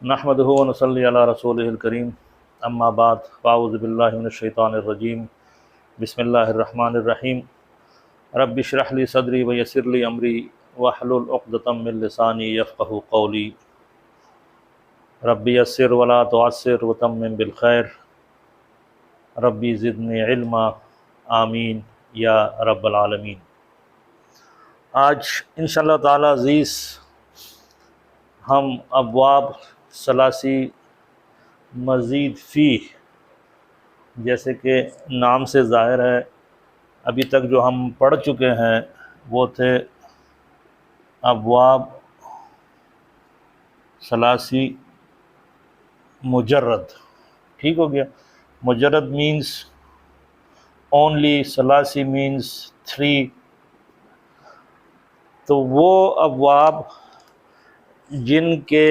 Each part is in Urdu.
نحمدہ و نصلی علی رسولہ الکریم اما بعد فاعوذ باللہ من الشیطان الرجیم بسم اللہ الرحمن الرحیم رب اشرح لی صدری ویسر لی امری واحلل عقدۃ من لسانی یفقہوا قولی ربی یسر ولا تعسر وتمم بالخیر ربی زدنی علما آمین یا رب العالمین۔ آج انشاءاللہ تعالی عزیز ہم ابواب ثلاثی مزید فی جیسے کہ نام سے ظاہر ہے، ابھی تک جو ہم پڑھ چکے ہیں وہ تھے ابواب ثلاثی مجرد۔ ٹھیک ہو گیا؟ مجرد مینس اونلی، ثلاثی مینس 3۔ تو وہ ابواب جن کے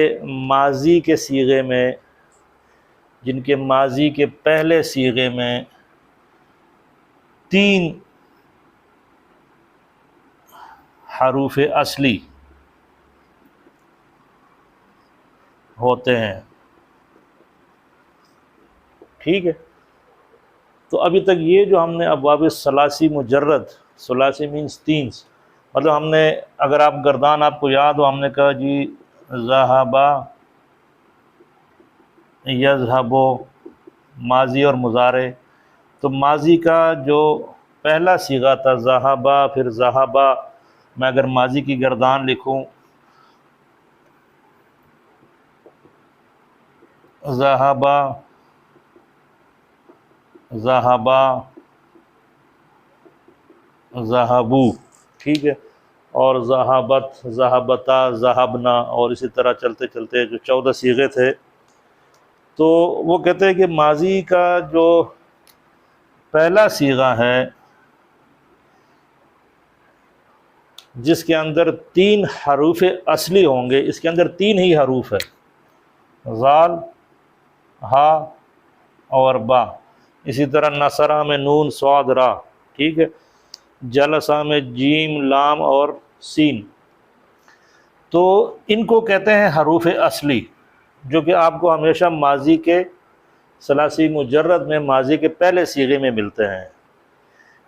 ماضی کے صیغے میں، جن کے ماضی کے پہلے صیغے میں 3 حروف اصلی ہوتے ہیں۔ ٹھیک ہے؟ تو ابھی تک یہ جو ہم نے ابواب ثلاثی مجرد، ثلاثی مینس 3، مطلب ہم نے، اگر آپ گردان آپ کو یاد ہو، ہم نے کہا جی ذہبا، یذہبو، ماضی اور مضارع۔ تو ماضی کا جو پہلا صیغہ تھا ذہبا، پھر ذہبا، میں اگر ماضی کی گردان لکھوں ذہبا، ذہبا، ذہبو، ٹھیک ہے، اور ذہبت، ذہبتا، ذہبنا، اور اسی طرح چلتے چلتے جو 14 صیغے تھے۔ تو وہ کہتے ہیں کہ ماضی کا جو پہلا صیغہ ہے جس کے اندر 3 حروف اصلی ہوں گے، اس کے اندر 3 ہی حروف ہے، ذال، ہا اور با۔ اسی طرح نصرہ میں نون، صاد، را، ٹھیک ہے، جلسہ میں جیم، لام اور سین۔ تو ان کو کہتے ہیں حروف اصلی، جو کہ آپ کو ہمیشہ ماضی کے ثلاثی مجرد میں، ماضی کے پہلے صیغے میں ملتے ہیں۔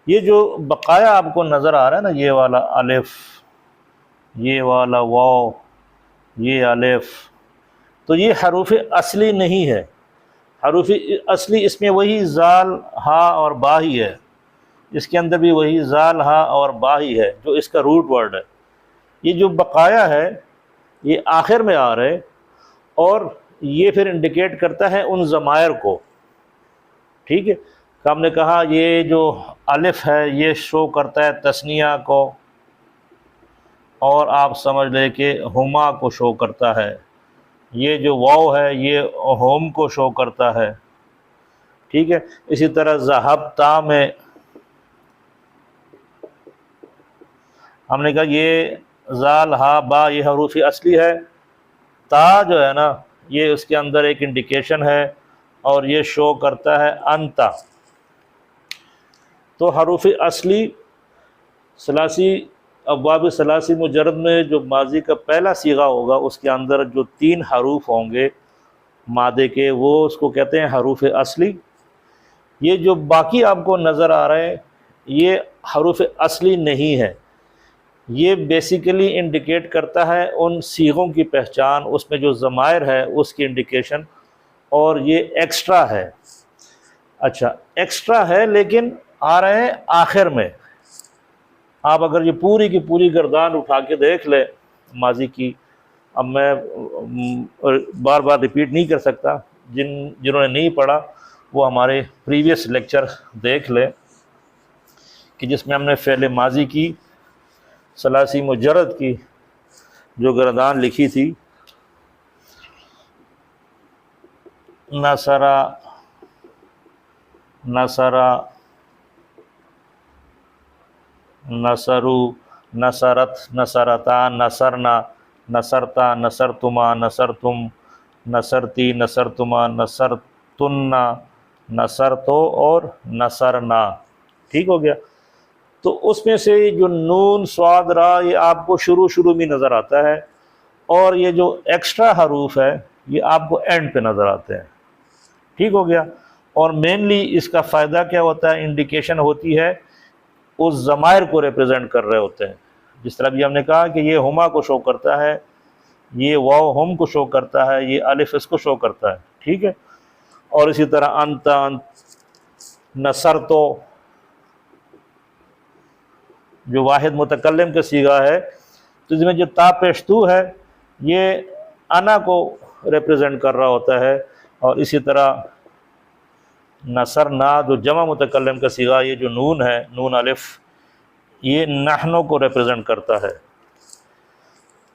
یہ جو بقایا آپ کو نظر آ رہا ہے نا، یہ والا الف، یہ والا واو، یہ الف، تو یہ حروف اصلی نہیں ہے۔ حروف اصلی اس میں وہی ذال، ہا اور با ہی ہے، اس کے اندر بھی وہی ذال، ہا اور با ہی ہے جو اس کا روٹ ورڈ ہے۔ یہ جو بقایا ہے یہ آخر میں آ رہے، اور یہ پھر انڈیکیٹ کرتا ہے ان ضمائر کو۔ ٹھیک ہے، تو ہم نے کہا یہ جو الف ہے یہ شو کرتا ہے تثنیہ کو، اور آپ سمجھ لیں کہ ہما کو شو کرتا ہے۔ یہ جو واو ہے یہ ہوم کو شو کرتا ہے۔ ٹھیک ہے، اسی طرح ذہبتا میں ہم نے کہا یہ ذال، ہا، با یہ حروف اصلی ہے، تا جو ہے نا یہ اس کے اندر ایک انڈیکیشن ہے، اور یہ شو کرتا ہے انتا۔ تو حروف اصلی ثلاثی ابواب ثلاثی مجرد میں جو ماضی کا پہلا صیغہ ہوگا اس کے اندر جو 3 حروف ہوں گے مادے کے، وہ اس کو کہتے ہیں حروف اصلی۔ یہ جو باقی آپ کو نظر آ رہے ہیں یہ حروف اصلی نہیں ہے، یہ بیسیکلی انڈیکیٹ کرتا ہے ان صیغوں کی پہچان، اس میں جو ضمائر ہے اس کی انڈیکیشن، اور یہ ایکسٹرا ہے۔ اچھا، ایکسٹرا ہے لیکن آ رہے ہیں آخر میں۔ آپ اگر یہ پوری کی پوری گردان اٹھا کے دیکھ لیں ماضی کی، اب میں بار بار ریپیٹ نہیں کر سکتا، جنہوں نے نہیں پڑھا وہ ہمارے پریویس لیکچر دیکھ لیں کہ جس میں ہم نے فعل ماضی کی ثلاثی مجرد کی جو گردان لکھی تھی، نصرہ، نصرہ، نصرو، نصرت، نصرتا، نصرنا، نصرتا، نصرتما، نصرتم، نصرتی، نصرتما، نصرتن، نصرتو اور نصرنا۔ ٹھیک ہو گیا؟ تو اس میں سے جو نون، صاد، را، یہ آپ کو شروع میں نظر آتا ہے، اور یہ جو ایکسٹرا حروف ہے یہ آپ کو اینڈ پہ نظر آتے ہیں، ٹھیک ہو گیا۔ اور مینلی اس کا فائدہ کیا ہوتا ہے، انڈیکیشن ہوتی ہے اس ضمائر کو ریپرزینٹ کر رہے ہوتے ہیں، جس طرح بھی ہم نے کہا کہ یہ ہما کو شو کرتا ہے، یہ واو ہم کو شو کرتا ہے، یہ الف اس کو شو کرتا ہے، ٹھیک ہے۔ اور اسی طرح انت، نصر تو جو واحد متکلم کا صیغہ ہے، تو اس میں جو تا پیش تو ہے یہ انا کو ریپرزینٹ کر رہا ہوتا ہے، اور اسی طرح نصر نا جو جمع متکلم کا صیغہ، یہ جو نون ہے، نون الف، یہ نحنو کو ریپرزینٹ کرتا ہے۔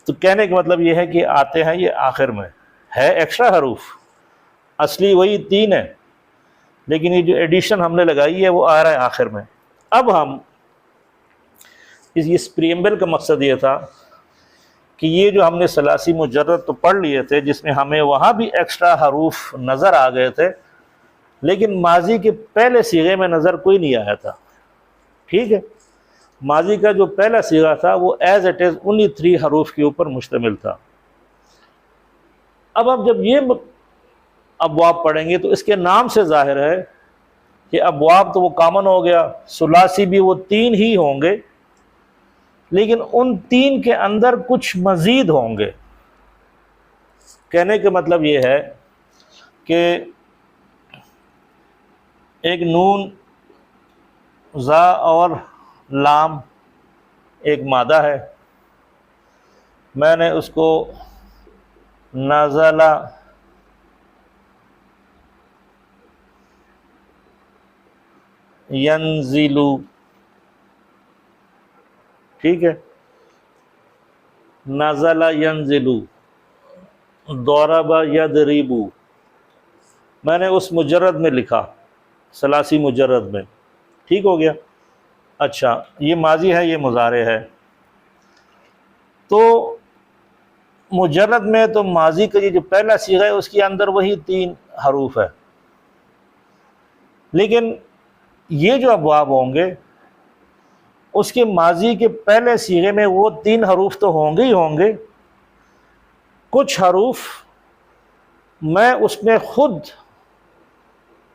تو کہنے کا مطلب یہ ہے کہ آتے ہیں یہ آخر میں، ہے ایکسٹرا حروف، اصلی وہی 3 ہے، لیکن یہ جو ایڈیشن ہم نے لگائی ہے وہ آ رہا ہے آخر میں۔ اب ہم اس پریمبل کا مقصد یہ تھا کہ یہ جو ہم نے ثلاثی مجرد تو پڑھ لیے تھے، جس میں ہمیں وہاں بھی ایکسٹرا حروف نظر آ گئے تھے، لیکن ماضی کے پہلے صیغے میں نظر کوئی نہیں آیا تھا، ٹھیک ہے۔ ماضی کا جو پہلا صیغہ تھا وہ ایز اٹ از انہی 3 حروف کے اوپر مشتمل تھا۔ اب جب یہ ابواب پڑھیں گے تو اس کے نام سے ظاہر ہے کہ ابواب تو وہ کامن ہو گیا، ثلاثی بھی وہ 3 ہی ہوں گے، لیکن ان 3 کے اندر کچھ مزید ہوں گے۔ کہنے کا مطلب یہ ہے کہ ایک نون، زا اور لام ایک مادہ ہے، میں نے اس کو نازلہ ینزلو، ٹھیک ہے، نازلہ ینزلو، ضرب یضرب، میں نے اس مجرد میں لکھا، ثلاثی مجرد میں، ٹھیک ہو گیا۔ اچھا، یہ ماضی ہے، یہ مضارع ہے، تو مجرد میں تو ماضی کا یہ جو پہلا صیغہ ہے اس کے اندر وہی 3 حروف ہے، لیکن یہ جو ابواب ہوں گے اس کے ماضی کے پہلے صیغے میں وہ 3 حروف تو ہوں گے ہی ہوں گے، کچھ حروف میں اس میں خود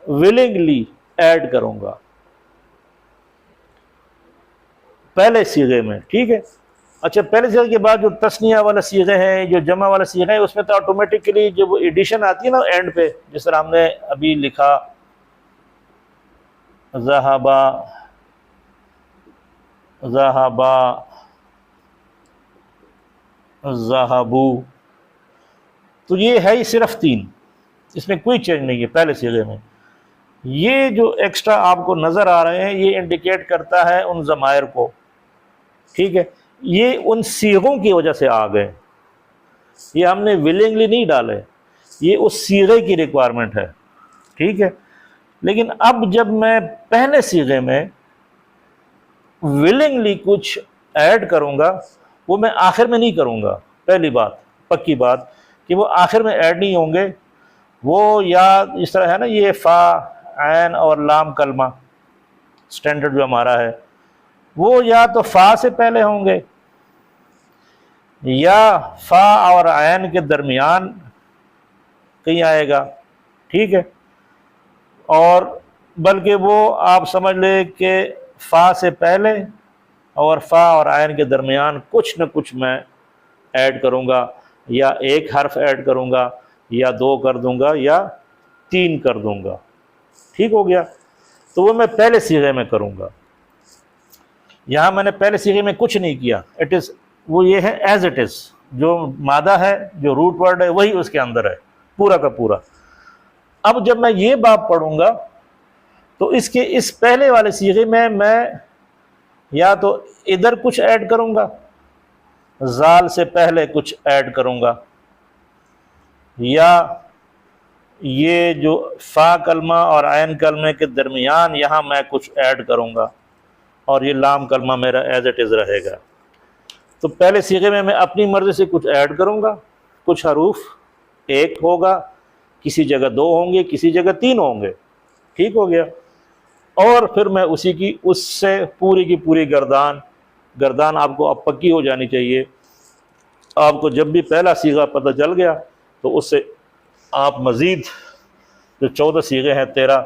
ولنگلی ایڈ کروں گا پہلے صیغے میں، ٹھیک ہے۔ اچھا، پہلے صیغے کے بعد جو تثنیہ والا صیغے ہیں، جو جمع والا صیغہ ہے، اس میں تو آٹومیٹکلی جب وہ ایڈیشن آتی ہے نا اینڈ پہ، جس طرح ہم نے ابھی لکھا ذہبا، ذہبا، ذہبو، تو یہ ہے ہی صرف 3، اس میں کوئی چینج نہیں ہے پہلے صیغے میں۔ یہ جو ایکسٹرا آپ کو نظر آ رہے ہیں یہ انڈیکیٹ کرتا ہے ان ضمائر کو، ٹھیک ہے، یہ ان صیغوں کی وجہ سے آ گئے، یہ ہم نے ولنگلی نہیں ڈالے، یہ اس صیغے کی ریکوائرمنٹ ہے، ٹھیک ہے۔ لیکن اب جب میں پہلے صیغے میں ولنگلی کچھ ایڈ کروں گا، وہ میں آخر میں نہیں کروں گا، پہلی بات، پکی بات کہ وہ آخر میں ایڈ نہیں ہوں گے، وہ یا اس طرح ہے نا، یہ فا، عین اور لام کلمہ سٹینڈرڈ جو ہمارا ہے، وہ یا تو فا سے پہلے ہوں گے یا فا اور عین کے درمیان کہیں آئے گا، ٹھیک ہے، اور بلکہ وہ آپ سمجھ لیں کہ فا سے پہلے اور فا اور عین کے درمیان کچھ نہ کچھ میں ایڈ کروں گا، یا ایک حرف ایڈ کروں گا، یا 2 کر دوں گا، یا 3 کر دوں گا، ٹھیک ہو گیا۔ تو وہ میں پہلے صیغے میں کروں گا، یہاں میں نے پہلے صیغے میں کچھ نہیں کیا، وہ یہ ہے ایز اٹ از، جو مادہ ہے، جو روٹ ورڈ ہے وہی اس کے اندر ہے پورا کا پورا۔ اب جب میں یہ باب پڑھوں گا تو اس کے اس پہلے والے صیغے میں یا تو ادھر کچھ ایڈ کروں گا، زال سے پہلے کچھ ایڈ کروں گا، یا یہ جو فا کلمہ اور عین کلمے کے درمیان یہاں میں کچھ ایڈ کروں گا، اور یہ لام کلمہ میرا ایز اٹ از رہے گا۔ تو پہلے صیغے میں اپنی مرضی سے کچھ ایڈ کروں گا، کچھ حروف 1 ہوگا، کسی جگہ 2 ہوں گے، کسی جگہ 3 ہوں گے، ٹھیک ہو گیا۔ اور پھر میں اس سے پوری کی پوری گردان آپ کو اب پکی ہو جانی چاہیے۔ آپ کو جب بھی پہلا صیغہ پتہ چل گیا تو اس سے آپ مزید جو 14 صیغے ہیں 13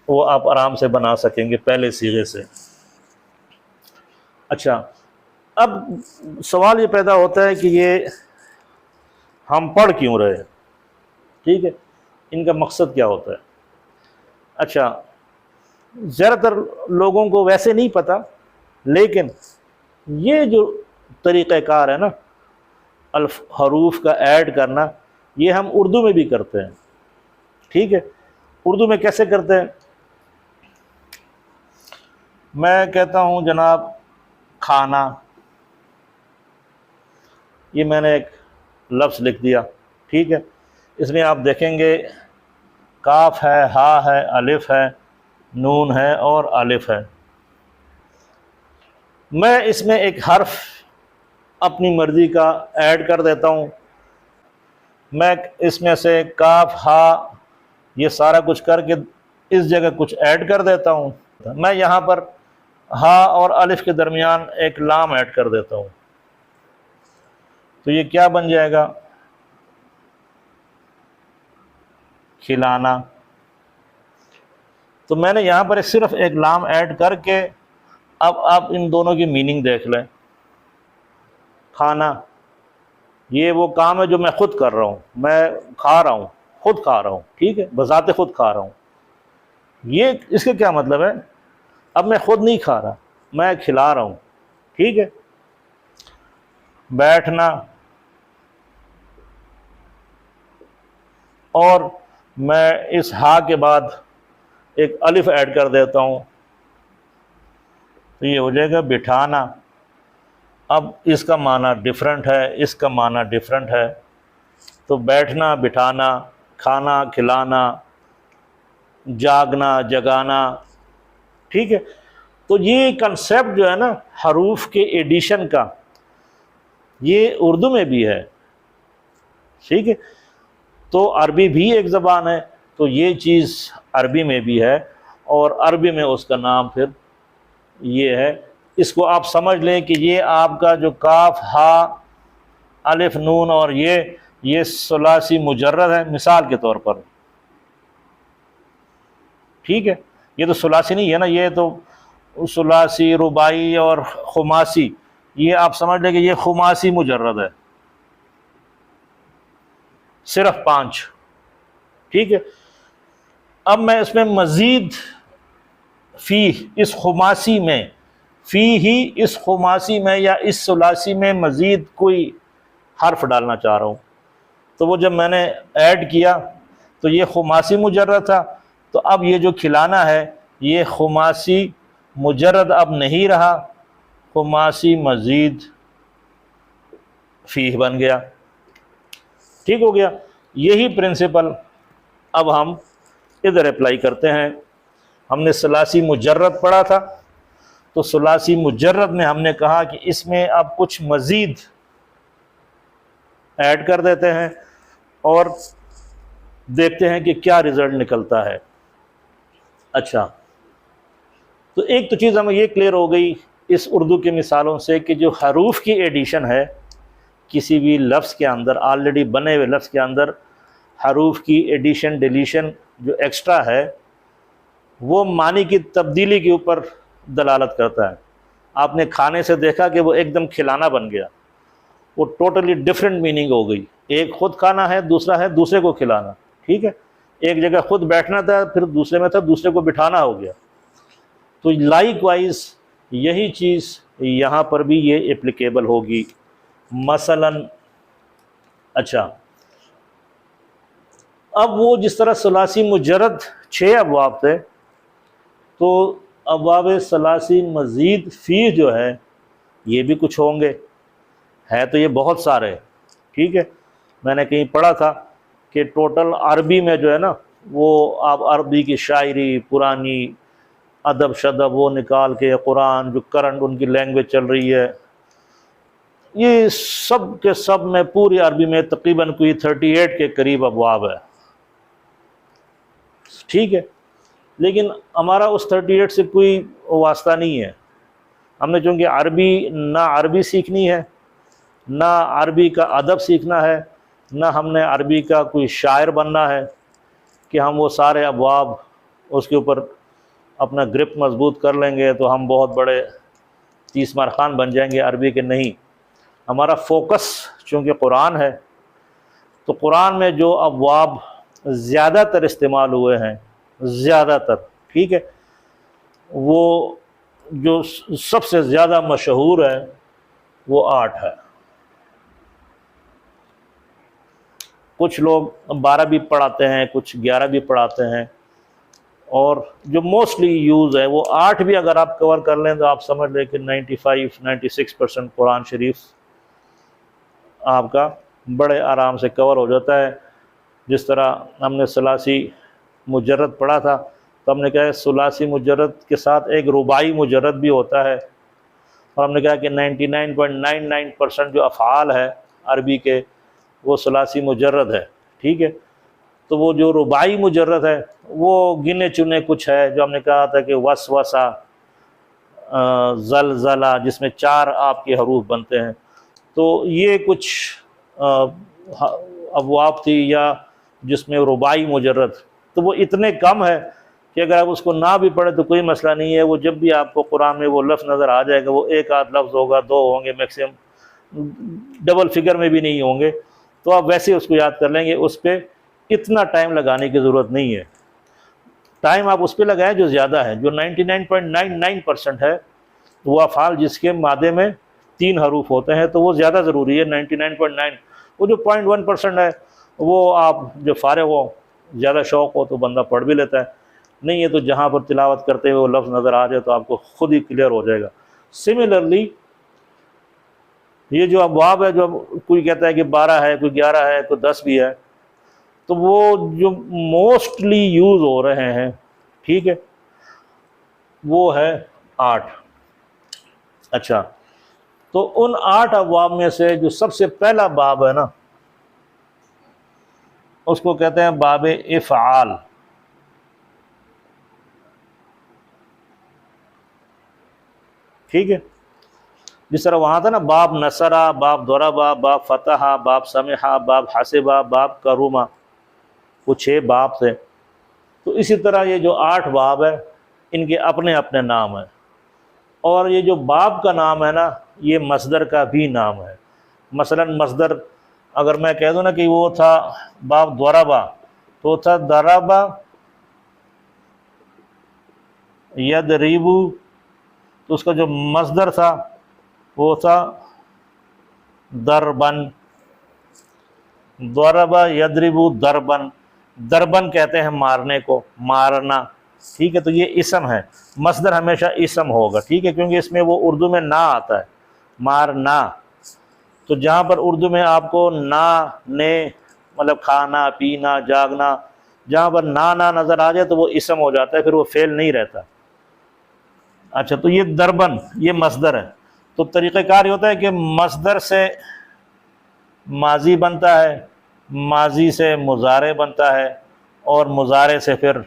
وہ آپ آرام سے بنا سکیں گے پہلے صیغے سے۔ اچھا، اب سوال یہ پیدا ہوتا ہے کہ یہ ہم پڑھ کیوں رہے ہیں؟ ٹھیک ہے، ان کا مقصد کیا ہوتا ہے؟ اچھا، زیادہ تر لوگوں کو ویسے نہیں پتہ، لیکن یہ جو طریقہ کار ہے نا حروف کا ایڈ کرنا، یہ ہم اردو میں بھی کرتے ہیں۔ ٹھیک ہے، اردو میں کیسے کرتے ہیں؟ میں کہتا ہوں جناب کھانا، یہ میں نے ایک لفظ لکھ دیا، ٹھیک ہے، اس میں آپ دیکھیں گے کاف ہے، ہا ہے، الف ہے، نون ہے اور الف ہے۔ میں اس میں ایک حرف اپنی مرضی کا ایڈ کر دیتا ہوں، میں اس میں سے کاف ہا یہ سارا کچھ کر کے اس جگہ کچھ ایڈ کر دیتا ہوں۔ میں یہاں پر ہا اور الف کے درمیان ایک لام ایڈ کر دیتا ہوں، تو یہ کیا بن جائے گا؟ کھلانا۔ تو میں نے یہاں پر صرف ایک لام ایڈ کر کے اب آپ ان دونوں کی میننگ دیکھ لیں۔ کھانا یہ وہ کام ہے جو میں خود کر رہا ہوں، میں کھا رہا ہوں، خود کھا رہا ہوں، ٹھیک ہے، بذات خود کھا رہا ہوں۔ یہ اس کا کیا مطلب ہے؟ اب میں خود نہیں کھا رہا، میں کھلا رہا ہوں، ٹھیک ہے۔ بیٹھنا، اور میں اس ہا کے بعد ایک الف ایڈ کر دیتا ہوں، تو یہ ہو جائے گا بٹھانا۔ اب اس کا معنی ڈیفرنٹ ہے، اس کا معنی ڈیفرنٹ ہے، تو بیٹھنا، بٹھانا، کھانا، کھلانا، جاگنا، جگانا، ٹھیک ہے۔ تو یہ کنسیپٹ جو ہے نا حروف کے ایڈیشن کا، یہ اردو میں بھی ہے، ٹھیک ہے۔ تو عربی بھی ایک زبان ہے، تو یہ چیز عربی میں بھی ہے، اور عربی میں اس کا نام پھر یہ ہے۔ اس کو آپ سمجھ لیں کہ یہ آپ کا جو کاف ہا الف نون اور یہ ثلاثی مجرد ہے، مثال کے طور پر، ٹھیک ہے۔ یہ تو ثلاثی نہیں ہے نا، یہ تو ثلاثی، رباعی اور خماسی، یہ آپ سمجھ لیں کہ یہ خماسی مجرد ہے، صرف 5، ٹھیک ہے۔ اب میں اس میں مزید فی اس خماسی میں، فی ہی اس خماسی میں یا اس ثلاثی میں مزید کوئی حرف ڈالنا چاہ رہا ہوں، تو وہ جب میں نے ایڈ کیا تو یہ خماسی مجرد تھا، تو اب یہ جو کھلانا ہے یہ خماسی مجرد اب نہیں رہا، خماسی مزید فی بن گیا، ٹھیک ہو گیا۔ یہی پرنسپل اب ہم ادھر اپلائی کرتے ہیں۔ ہم نے ثلاثی مجرد پڑھا تھا، تو ثلاثی مجرد میں ہم نے کہا کہ اس میں اب کچھ مزید ایڈ کر دیتے ہیں اور دیکھتے ہیں کہ کیا رزلٹ نکلتا ہے۔ اچھا، تو ایک تو چیز ہمیں یہ کلیئر ہو گئی اس اردو کے مثالوں سے کہ جو حروف کی ایڈیشن ہے کسی بھی لفظ کے اندر، آلریڈی بنے ہوئے لفظ کے اندر حروف کی ایڈیشن ڈیلیشن جو ایکسٹرا ہے وہ معنی کی تبدیلی کے اوپر دلالت کرتا ہے۔ آپ نے کھانے سے دیکھا کہ وہ ایک دم کھلانا بن گیا، وہ ٹوٹلی ڈفرینٹ میننگ ہو گئی۔ ایک خود کھانا ہے، دوسرا ہے دوسرے کو کھلانا، ٹھیک ہے۔ ایک جگہ خود بیٹھنا تھا، پھر دوسرے میں تھا دوسرے کو بٹھانا ہو گیا۔ تو لائک وائز یہی چیز یہاں پر بھی یہ اپلیکیبل ہوگی۔ مثلاً اچھا، اب وہ جس طرح ثلاثی مجرد 6 ابواب تھے، تو ابواب ثلاثی مزید فی جو ہے یہ بھی کچھ ہوں گے، ہے تو یہ بہت سارے، ٹھیک ہے۔ میں نے کہیں پڑھا تھا کہ ٹوٹل عربی میں جو ہے نا وہ آپ عربی کی شاعری، پرانی ادب شدب وہ نکال کے، قرآن جو کرنٹ ان کی لینگویج چل رہی ہے، یہ سب کے سب میں پوری عربی میں تقریباً کوئی 38 کے قریب ابواب ہے، ٹھیک ہے۔ لیکن ہمارا اس 38 سے کوئی واسطہ نہیں ہے۔ ہم نے چونکہ عربی نہ عربی سیکھنی ہے، نہ عربی کا ادب سیکھنا ہے، نہ ہم نے عربی کا کوئی شاعر بننا ہے کہ ہم وہ سارے ابواب اس کے اوپر اپنا گرپ مضبوط کر لیں گے تو ہم بہت بڑے تیس مار خان بن جائیں گے عربی کے. نہیں، ہمارا فوکس چونکہ قرآن ہے، تو قرآن میں جو ابواب زیادہ تر استعمال ہوئے ہیں، زیادہ تر، ٹھیک ہے، وہ جو سب سے زیادہ مشہور ہے وہ 8 ہے. کچھ لوگ 12 بھی پڑھاتے ہیں، کچھ 11 بھی پڑھاتے ہیں، اور جو موسٹلی یوز ہے وہ 8 بھی اگر آپ کور کر لیں تو آپ سمجھ لیں کہ 95-96% قرآن شریف آپ کا بڑے آرام سے کور ہو جاتا ہے. جس طرح ہم نے ثلاثی مجرد پڑھا تھا تو ہم نے کہا ثلاثی مجرد کے ساتھ ایک رباعی مجرد بھی ہوتا ہے، اور ہم نے کہا کہ 99.99% جو افعال ہے عربی کے وہ ثلاثی مجرد ہے، ٹھیک ہے. تو وہ جو رباعی مجرد ہے وہ گنے چنے کچھ ہے، جو ہم نے کہا تھا کہ وسوسہ، زلزلہ، جس میں 4 آپ کے حروف بنتے ہیں. تو یہ کچھ ابواب تھی یا جس میں رباعی مجرد، تو وہ اتنے کم ہے کہ اگر آپ اس کو نہ بھی پڑھیں تو کوئی مسئلہ نہیں ہے. وہ جب بھی آپ کو قرآن میں وہ لفظ نظر آ جائے گا، وہ 1 آدھ لفظ ہوگا، 2 ہوں گے میکسیمم، ڈبل فگر میں بھی نہیں ہوں گے، تو آپ ویسے اس کو یاد کر لیں گے. اس پہ اتنا ٹائم لگانے کی ضرورت نہیں ہے. ٹائم آپ اس پہ لگائیں جو زیادہ ہے، جو 99.99% ہے وہ افعال جس کے مادے میں 3 حروف ہوتے ہیں، تو وہ زیادہ ضروری ہے. 99.9، وہ جو 0.1% ہے وہ آپ جو فارغ ہو، زیادہ شوق ہو تو بندہ پڑھ بھی لیتا ہے، نہیں ہے تو جہاں پر تلاوت کرتے ہوئے وہ لفظ نظر آ جائے تو آپ کو خود ہی کلیئر ہو جائے گا. سملرلی یہ جو ابواب ہے، جو کوئی کہتا ہے کہ 12 ہے، کوئی 11 ہے، کوئی 10 بھی ہے، تو وہ جو موسٹلی یوز ہو رہے ہیں، ٹھیک ہے، وہ ہے 8. اچھا، تو ان 8 ابواب میں سے جو سب سے پہلا باب ہے نا، اس کو کہتے ہیں باب افعال. ٹھیک ہے، جس طرح وہاں تھا نا باب نصرہ، باب ضربہ، باب فتحہ، باب سمحہ، باب حسبہ، باب کرما، وہ 6 باب تھے. تو اسی طرح یہ جو 8 باب ہے ان کے اپنے اپنے نام ہیں، اور یہ جو باب کا نام ہے نا یہ مصدر کا بھی نام ہے. مثلا مصدر اگر میں کہہ دوں نا کہ وہ تھا باب ضربہ، تو وہ تھا ضربہ یضرب، تو اس کا جو مصدر تھا وہ تھا ضربن. ضربہ یضرب ضربن، ضربن کہتے ہیں مارنے کو، مارنا، ٹھیک ہے. تو یہ اسم ہے، مصدر ہمیشہ اسم ہوگا، ٹھیک ہے، کیونکہ اس میں وہ اردو میں نا آتا ہے، مارنا. تو جہاں پر اردو میں آپ کو نا، نے، مطلب کھانا پینا جاگنا، جہاں پر نا نظر آ جائے تو وہ اسم ہو جاتا ہے، پھر وہ فعل نہیں رہتا. اچھا، تو یہ ضربن یہ مصدر ہے. تو طریقہ کار یہ ہوتا ہے کہ مصدر سے ماضی بنتا ہے، ماضی سے مضارع بنتا ہے، اور مضارع سے پھر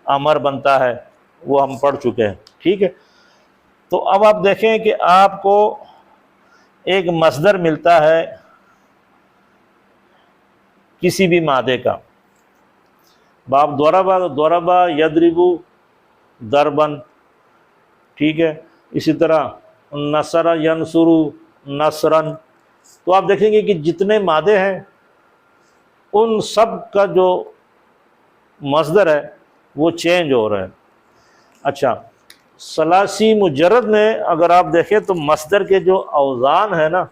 امر بنتا ہے، وہ ہم پڑھ چکے ہیں، ٹھیک ہے. تو اب آپ دیکھیں کہ آپ کو ایک مصدر ملتا ہے کسی بھی مادے کا، باب ضربہ، ضربہ یضرب ضربن، ٹھیک ہے. اسی طرح نصر ینصر نصرن. تو آپ دیکھیں گے کہ جتنے مادے ہیں ان سب کا جو مصدر ہے وہ چینج ہو رہا ہے. اچھا، ثلاثی مجرد میں اگر آپ دیکھیں تو مصدر کے جو اوزان ہے نا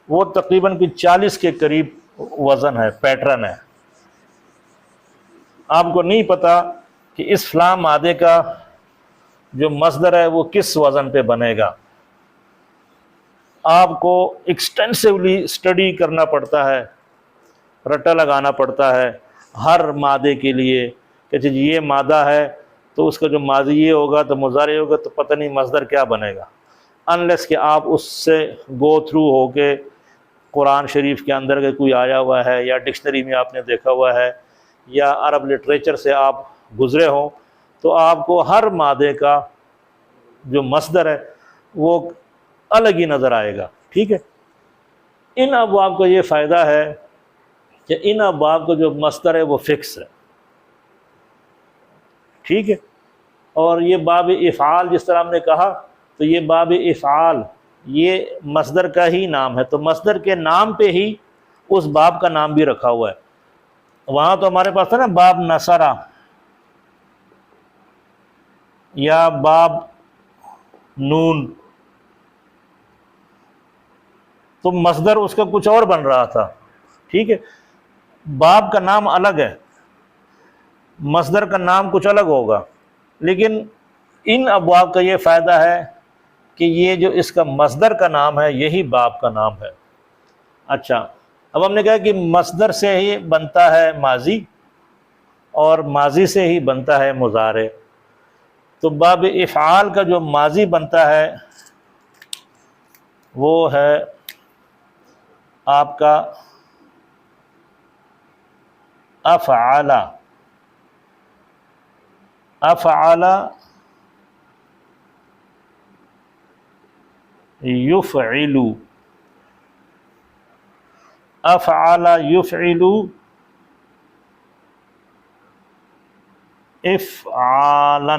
وہ تقریباً 40 کے قریب وزن ہے، پیٹرن ہے. آپ کو نہیں پتہ کہ اس فلاں مادے کا جو مصدر ہے وہ کس وزن پہ بنے گا. آپ کو ایکسٹینسولی اسٹڈی کرنا پڑتا ہے، رٹا لگانا پڑتا ہے ہر مادے کے لیے کہ جی یہ مادہ ہے تو اس کا جو ماضی یہ ہوگا تو مضارع ہوگا، تو پتہ نہیں مصدر کیا بنے گا، انلیس کہ آپ اس سے گو تھرو ہو کے قرآن شریف کے اندر کے کوئی آیا ہوا ہے، یا ڈکشنری میں آپ نے دیکھا ہوا ہے، یا عرب لٹریچر سے آپ گزرے ہوں، تو آپ کو ہر مادے کا جو مصدر ہے وہ الگ ہی نظر آئے گا، ٹھیک ہے. ان ابواب کو یہ فائدہ ہے کہ ان ابواب کو جو مصدر ہے وہ فکس ہے، ٹھیک ہے۔ اور یہ باب افعال جس طرح ہم نے کہا، تو یہ باب افعال یہ مصدر کا ہی نام ہے، تو مصدر کے نام پہ ہی اس باب کا نام بھی رکھا ہوا ہے۔ وہاں تو ہمارے پاس تھا نا باب نصرہ یا باب نون، تو مصدر اس کا کچھ اور بن رہا تھا، ٹھیک ہے۔ باب کا نام الگ ہے، مصدر کا نام کچھ الگ ہوگا، لیکن ان ابواب کا یہ فائدہ ہے کہ یہ جو اس کا مصدر کا نام ہے یہی باب کا نام ہے۔ اچھا، اب ہم نے کہا کہ مصدر سے ہی بنتا ہے ماضی اور ماضی سے ہی بنتا ہے مضارع، تو باب افعال کا جو ماضی بنتا ہے وہ ہے آپ کا افعل، افعل یفعل، افعل یفعل افعالا۔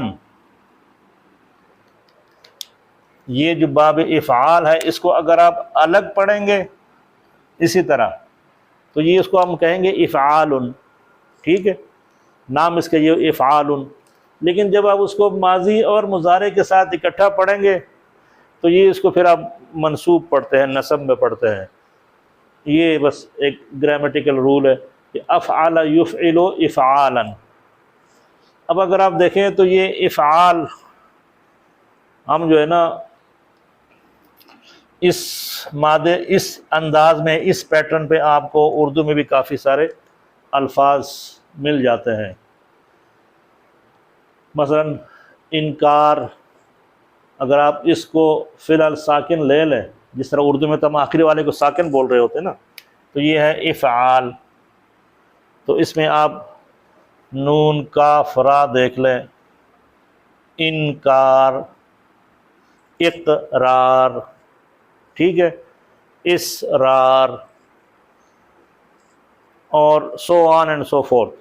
یہ جو باب افعال ہے اس کو اگر آپ الگ پڑھیں گے اسی طرح تو یہ اس کو ہم کہیں گے افعال، ٹھیک ہے، نام اس کا یہ افعال۔ لیکن جب آپ اس کو ماضی اور مضارع کے ساتھ اکٹھا پڑھیں گے تو یہ اس کو پھر آپ منصوب پڑھتے ہیں، نصب میں پڑھتے ہیں۔ یہ بس ایک گرامیٹیکل رول ہے کہ افعل یفعل افعالا۔ اب اگر آپ دیکھیں تو یہ افعال ہم جو ہے نا اس مادے، اس انداز میں، اس پیٹرن پہ آپ کو اردو میں بھی کافی سارے الفاظ مل جاتے ہیں۔ مثلا انکار، اگر آپ اس کو فی الحال ساکن لے لیں، جس طرح اردو میں تو ہم آخری والے کو ساکن بول رہے ہوتے ہیں نا، تو یہ ہے افعال۔ تو اس میں آپ نون کاف را دیکھ لیں، انکار، اقرار، ٹھیک ہے، اسرار، اور سو آن اینڈ سو فورتھ۔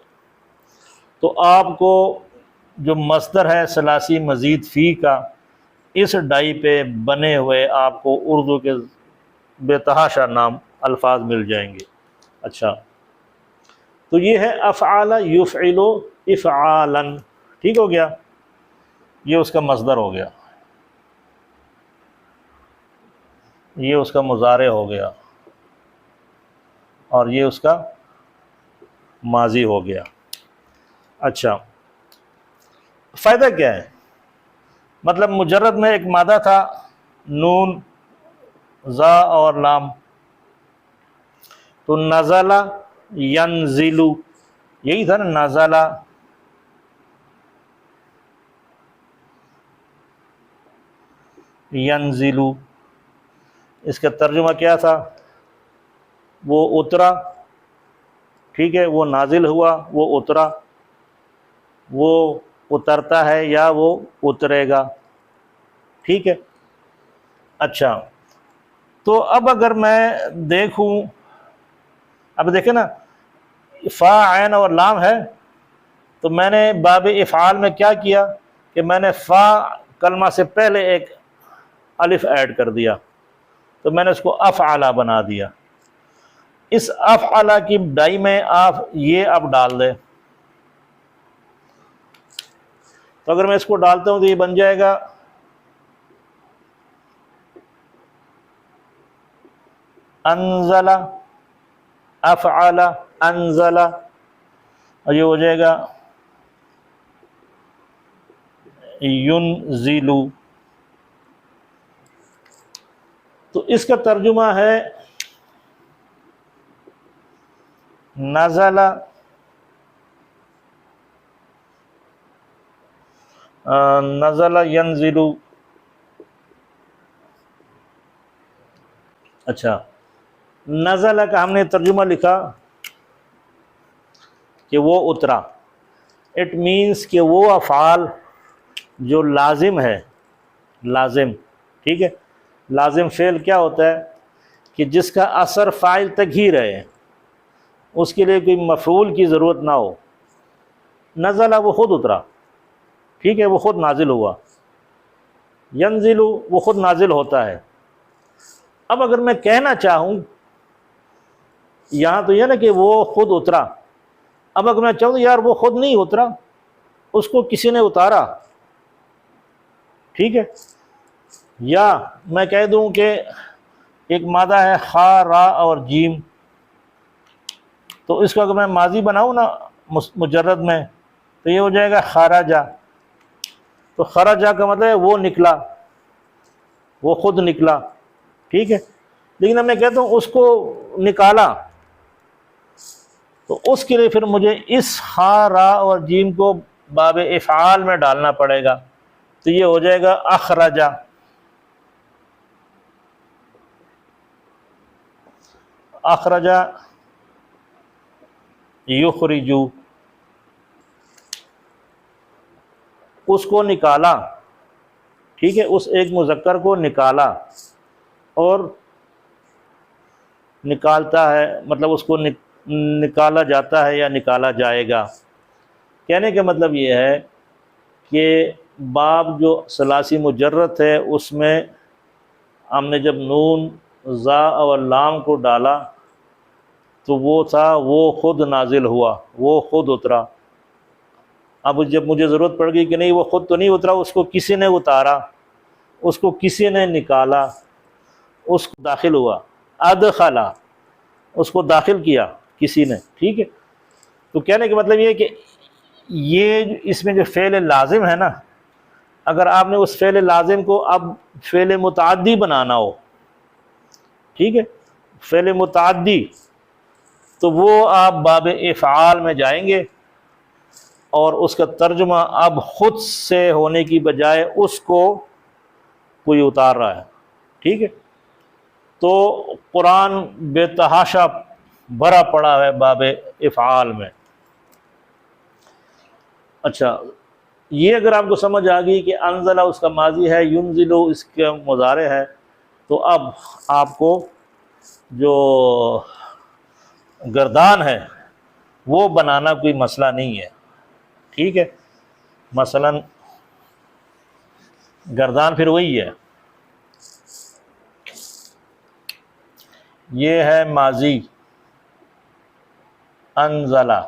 تو آپ کو جو مصدر ہے ثلاثی مزید فی کا، اس ڈائی پہ بنے ہوئے آپ کو اردو کے بے تحاشا نام الفاظ مل جائیں گے۔ اچھا، تو یہ ہے افعال یفعل افعالا، ٹھیک ہو گیا، یہ اس کا مصدر ہو گیا، یہ اس کا مضارع ہو گیا، اور یہ اس کا ماضی ہو گیا۔ اچھا، فائدہ کیا ہے؟ مطلب مجرد میں ایک مادہ تھا، نون زا اور لام، تو نزل ینزل، یہی تھا نا، نزل ینزل، اس کا ترجمہ کیا تھا؟ وہ اترا، ٹھیک ہے، وہ نازل ہوا، وہ اترا، وہ اترتا ہے یا وہ اترے گا، ٹھیک ہے۔ اچھا، تو اب اگر میں دیکھوں، اب دیکھیں نا، فا عین اور لام ہے، تو میں نے باب افعال میں کیا کیا کہ میں نے فا کلمہ سے پہلے ایک الف ایڈ کر دیا، تو میں نے اس کو افعلا بنا دیا۔ اس افعلا کی ڈائی میں آپ یہ اب ڈال دیں، تو اگر میں اس کو ڈالتا ہوں تو یہ بن جائے گا انزل، افعل انزل، اور یہ ہو جائے گا ینزل۔ تو اس کا ترجمہ ہے نزل، نزل ینزل۔ اچھا، نزل کا ہم نے ترجمہ لکھا کہ وہ اترا، اٹ مینس کہ وہ افعال جو لازم ہے، لازم، ٹھیک ہے، لازم فعل کیا ہوتا ہے کہ جس کا اثر فاعل تک ہی رہے، اس کے لیے کوئی مفعول کی ضرورت نہ ہو۔ نزل وہ خود اترا، ٹھیک ہے، وہ خود نازل ہوا۔ ینزل وہ خود نازل ہوتا ہے۔ اب اگر میں کہنا چاہوں، یہاں تو یہ نا کہ وہ خود اترا، اب اگر میں چاہوں یار وہ خود نہیں اترا، اس کو کسی نے اتارا، ٹھیک ہے، یا میں کہہ دوں کہ ایک مادہ ہے خا را اور جیم، تو اس کو اگر میں ماضی بناؤں نا مجرد میں تو یہ ہو جائے گا خرجا۔ تو خرجا کا مطلب ہے وہ نکلا، وہ خود نکلا، ٹھیک ہے۔ لیکن اب میں کہتا ہوں اس کو نکالا، تو اس کے لیے پھر مجھے اس خا را اور جیم کو باب افعال میں ڈالنا پڑے گا، تو یہ ہو جائے گا اخرجا۔ اخرجا یخرجو، اس کو نکالا، ٹھیک ہے، اس ایک مذکر کو نکالا، اور نکالتا ہے مطلب اس کو نکالا جاتا ہے یا نکالا جائے گا۔ کہنے کا مطلب یہ ہے کہ باب جو ثلاثی مجرد ہے اس میں ہم نے جب نون زا اور لام کو ڈالا تو وہ تھا وہ خود نازل ہوا، وہ خود اترا۔ اب جب مجھے ضرورت پڑ گئی کہ نہیں وہ خود تو نہیں اترا، اس کو کسی نے اتارا، اس کو کسی نے نکالا، اس کو داخل ہوا، ادخلا، اس کو داخل کیا کسی نے، ٹھیک ہے۔ تو کہنے کا مطلب یہ ہے کہ یہ اس میں جو فعل لازم ہے نا، اگر آپ نے اس فعل لازم کو اب فعل متعدی بنانا ہو، ٹھیک ہے، فعل متعدی، تو وہ آپ باب افعال میں جائیں گے اور اس کا ترجمہ اب خود سے ہونے کی بجائے اس کو کوئی اتار رہا ہے، ٹھیک ہے۔ تو قرآن بے تحاشا بھرا پڑا ہے باب افعال میں۔ اچھا، یہ اگر آپ کو سمجھ آ گئی کہ انزلہ اس کا ماضی ہے، ینزلو اس کا مضارع ہے، تو اب آپ کو جو گردان ہے وہ بنانا کوئی مسئلہ نہیں ہے، ٹھیک ہے۔ مثلا گردان پھر وہی ہے، یہ ہے ماضی انزلہ،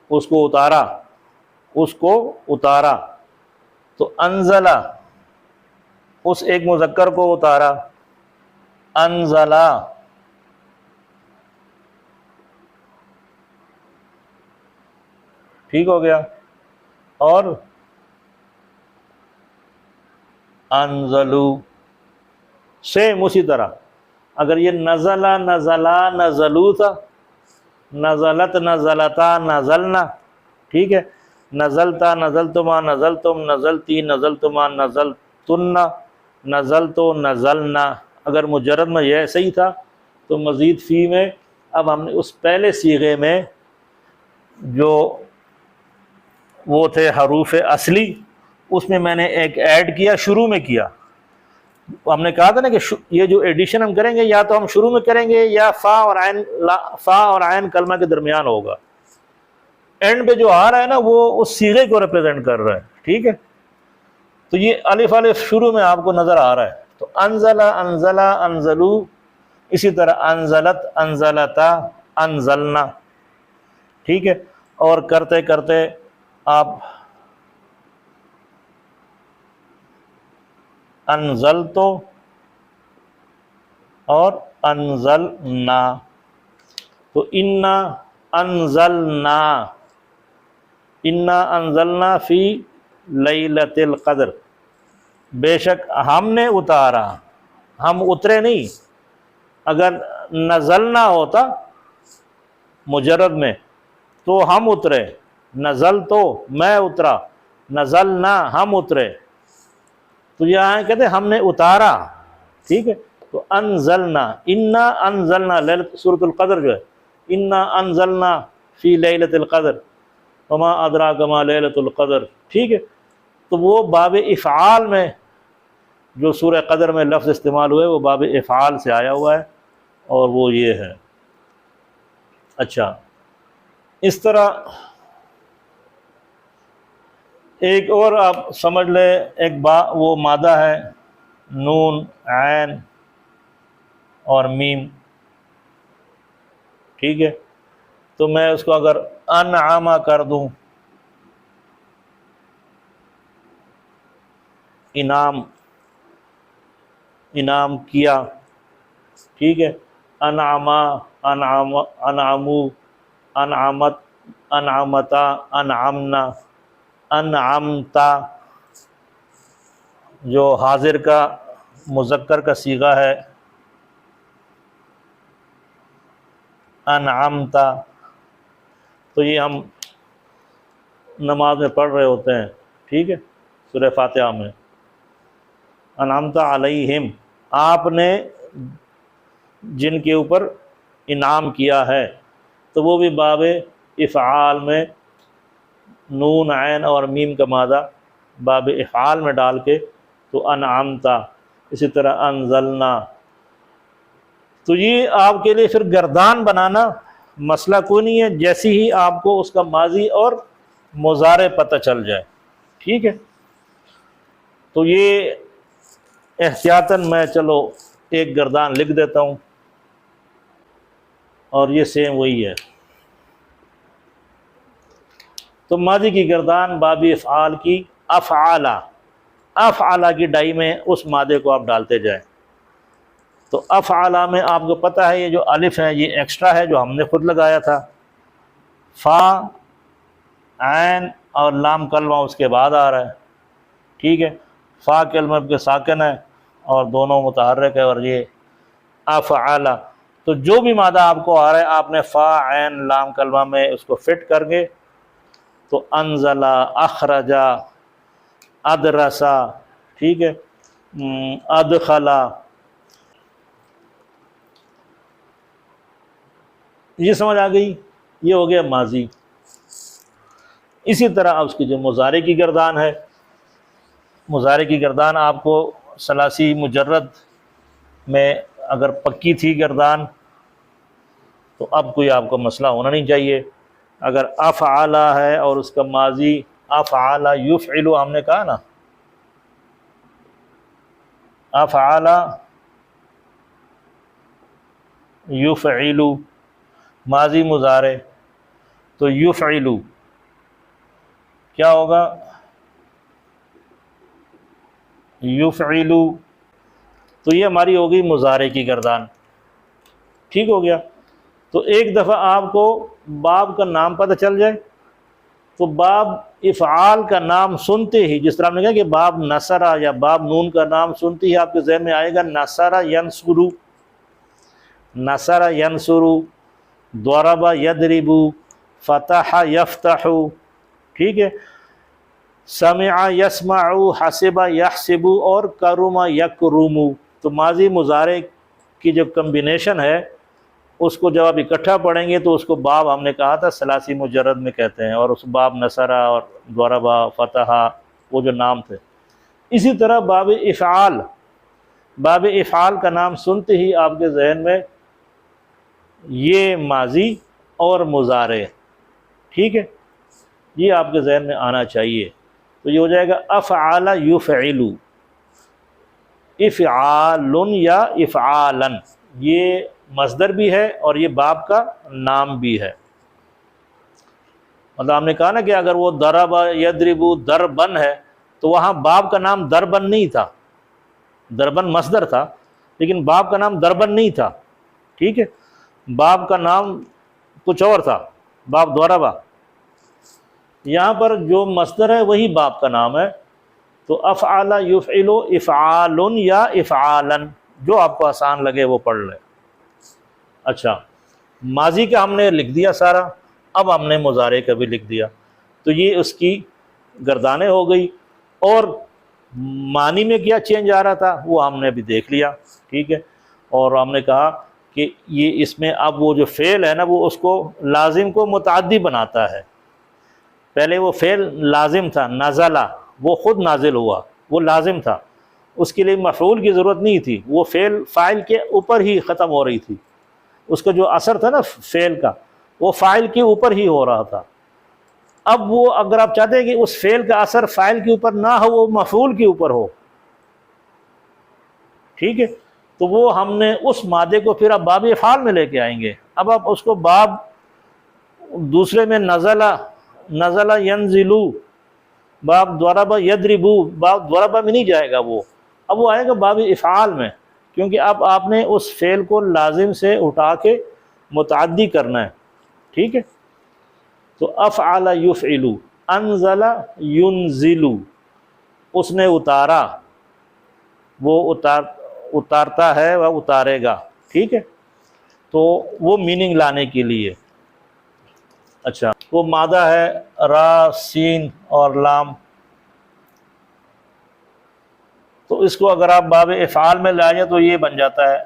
اس کو اتارا، اس کو اتارا، تو انزلہ اس ایک مذکر کو اتارا، انزلہ، ٹھیک ہو گیا۔ اور انزلو، سیم اسی طرح اگر یہ نزلہ نزلا نزلو تھا، نزلت نزلتا نزلنا، ٹھیک ہے، نزلتا نزلتما نزلتم نزلتی نزلتما نزلتن نزلتو نزلنا، اگر مجرد میں یہ صحیح تھا تو مزید فی میں اب ہم نے اس پہلے صیغے میں جو وہ تھے حروف اصلی، اس میں نے ایک ایڈ کیا، شروع میں کیا۔ ہم نے کہا تھا نا کہ یہ جو ایڈیشن ہم کریں گے یا تو ہم شروع میں کریں گے یا فا اور عین کلمہ کے درمیان ہوگا۔ اینڈ پہ جو آ رہا ہے نا وہ اس صیغے کو ریپرزینٹ کر رہا ہے، ٹھیک ہے۔ تو یہ الف الف شروع میں آپ کو نظر آ رہا ہے، تو انزلہ انزلہ انزلو، اسی طرح انزلت انزلتا انزلنا، ٹھیک ہے۔ اور کرتے کرتے آپ انزلتو اور انزلنا، تو انا انزلنا، انا انزلنا فی لیلۃ القدر، بے شک ہم نے اتارا، ہم اترے نہیں۔ اگر نزلنا ہوتا مجرد میں تو ہم اترے، نزل تو میں اترا، نزلنا ہم اترے، تو یہاں کہتے ہیں ہم نے اتارا، ٹھیک ہے۔ تو انزلنا، انا انزلنا، سورۃ القدر جو ہے، انا انزلنا فی لیلۃ القدر وما ادراک ما لیلۃ القدر، ٹھیک ہے۔ تو وہ باب افعال میں جو سورہ قدر میں لفظ استعمال ہوئے وہ باب افعال سے آیا ہوا ہے، اور وہ یہ ہے۔ اچھا، اس طرح ایک اور آپ سمجھ لیں، ایک وہ مادہ ہے نون، عین اور میم، ٹھیک ہے؟ تو میں اس کو اگر انعام کر دوں، انعام کیا، ٹھیک ہے؟ انعما، انعمو، انعمت، انعمتا، انعمنا، انعمتا، جو حاضر کا مذکر کا صیغہ ہے، انعمتا، تو یہ ہم نماز میں پڑھ رہے ہوتے ہیں، ٹھیک ہے؟ سورہ فاتحہ میں انعمت علیہم، آپ نے جن کے اوپر انعام کیا ہے، تو وہ بھی باب افعال میں نون، عین اور میم کا مادہ باب افعال میں ڈال کے تو انعمتا۔ اسی طرح انزلنا، تو یہ آپ کے لیے پھر گردان بنانا مسئلہ کوئی نہیں ہے، جیسی ہی آپ کو اس کا ماضی اور مضارع پتہ چل جائے، ٹھیک ہے؟ تو یہ احتیاطاً میں چلو ایک گردان لکھ دیتا ہوں، اور یہ سیم وہی ہے۔ تو ماضی کی گردان باب افعال کی افعالہ، افعالہ کی ڈائی میں اس مادے کو آپ ڈالتے جائیں۔ تو افعالہ میں آپ کو پتہ ہے یہ جو الف ہے یہ ایکسٹرا ہے جو ہم نے خود لگایا تھا، فا، عین اور لام کلمہ اس کے بعد آ رہا ہے، ٹھیک ہے؟ فا کلمہ کے ساکن ہے اور دونوں متحرک ہے، اور یہ افعالہ۔ تو جو بھی مادہ آپ کو آ رہا ہے آپ نے فا، عین، لام کلمہ میں اس کو فٹ کر کے تو انزلہ، اخرجا، ادرسا، ٹھیک ہے؟ ادخلا، یہ سمجھ آ گئی؟ یہ ہو گیا ماضی۔ اسی طرح اس کی جو مضارع کی گردان ہے، مضارع کی گردان آپ کو ثلاثی مجرد میں اگر پکی تھی گردان تو اب کوئی آپ کو مسئلہ ہونا نہیں چاہیے۔ اگر افعالہ ہے اور اس کا ماضی افعالہ یفعل، ہم نے کہا نا افعالہ یفعل، ماضی مضارع، تو یفعل کیا ہوگا؟ یفعل، تو یہ ہماری ہو گئی مضارع کی گردان، ٹھیک ہو گیا؟ تو ایک دفعہ آپ کو باب کا نام پتہ چل جائے تو باب افعال کا نام سنتے ہی، جس طرح ہم نے کہا کہ باب نصرہ یا باب نون کا نام سنتے ہی آپ کے ذہن میں آئے گا نصرہ ینصرو، نصرہ ینصرو، ضرب یضرب، فتح یفتح، ٹھیک ہے؟ سمع یسمع، حسب یحسب اور کرم یکرم۔ تو ماضی مضارع کی جو کمبینیشن ہے اس کو جب آپ اکٹھا پڑھیں گے تو اس کو باب ہم نے کہا تھا ثلاثی مجرد میں کہتے ہیں، اور اس باب نصرہ اور ضرب، فتح، وہ جو نام تھے۔ اسی طرح باب افعال، باب افعال کا نام سنتے ہی آپ کے ذہن میں یہ ماضی اور مضارع، ٹھیک ہے؟ یہ آپ کے ذہن میں آنا چاہیے۔ تو یہ ہو جائے گا افعال یفعل، افعال یا افعالا، یہ مصدر بھی ہے اور یہ باب کا نام بھی ہے۔ مطلب ہم نے کہا نا کہ اگر وہ ضرب یضرب ضربن ہے تو وہاں باب کا نام ضربن نہیں تھا، ضربن مصدر تھا لیکن باب کا نام ضربن نہیں تھا، ٹھیک ہے؟ باب کا نام کچھ اور تھا، باب ضرب۔ یہاں پر جو مصدر ہے وہی باب کا نام ہے، تو افعال یفعل افعال یا افعالا، جو آپ کو آسان لگے وہ پڑھ لیں۔ اچھا، ماضی کا ہم نے لکھ دیا سارا، اب ہم نے مضارع کا بھی لکھ دیا، تو یہ اس کی گردانیں ہو گئی۔ اور معنی میں کیا چینج آ رہا تھا وہ ہم نے بھی دیکھ لیا، ٹھیک ہے؟ اور ہم نے کہا کہ یہ اس میں اب وہ جو فعل ہے نا وہ اس کو لازم کو متعدی بناتا ہے۔ پہلے وہ فعل لازم تھا، نزلہ، وہ خود نازل ہوا، وہ لازم تھا، اس کے لیے مفعول کی ضرورت نہیں تھی، وہ فعل فاعل کے اوپر ہی ختم ہو رہی تھی، اس کا جو اثر تھا نا فعل کا وہ فاعل کے اوپر ہی ہو رہا تھا۔ اب وہ اگر آپ چاہتے ہیں کہ اس فعل کا اثر فاعل کے اوپر نہ ہو، وہ مفعول کے اوپر ہو، ٹھیک ہے، تو وہ ہم نے اس مادے کو پھر اب باب افعال میں لے کے آئیں گے۔ اب آپ اس کو باب دوسرے میں نزل ینزلو، باب ضرب یضربو، باب ضرب میں نہیں جائے گا، وہ اب وہ آئے گا باب افعال میں، کیونکہ اب آپ نے اس فعل کو لازم سے اٹھا کے متعدی کرنا ہے، ٹھیک ہے۔ تو افعل یفعلو، انزل ینزل، اس نے اتارا، وہ اتارتا ہے، وہ اتارے گا، ٹھیک ہے، تو وہ میننگ لانے کے لیے۔ اچھا، وہ مادہ ہے را، سین اور لام، تو اس کو اگر آپ باب افعال میں لائیں تو یہ بن جاتا ہے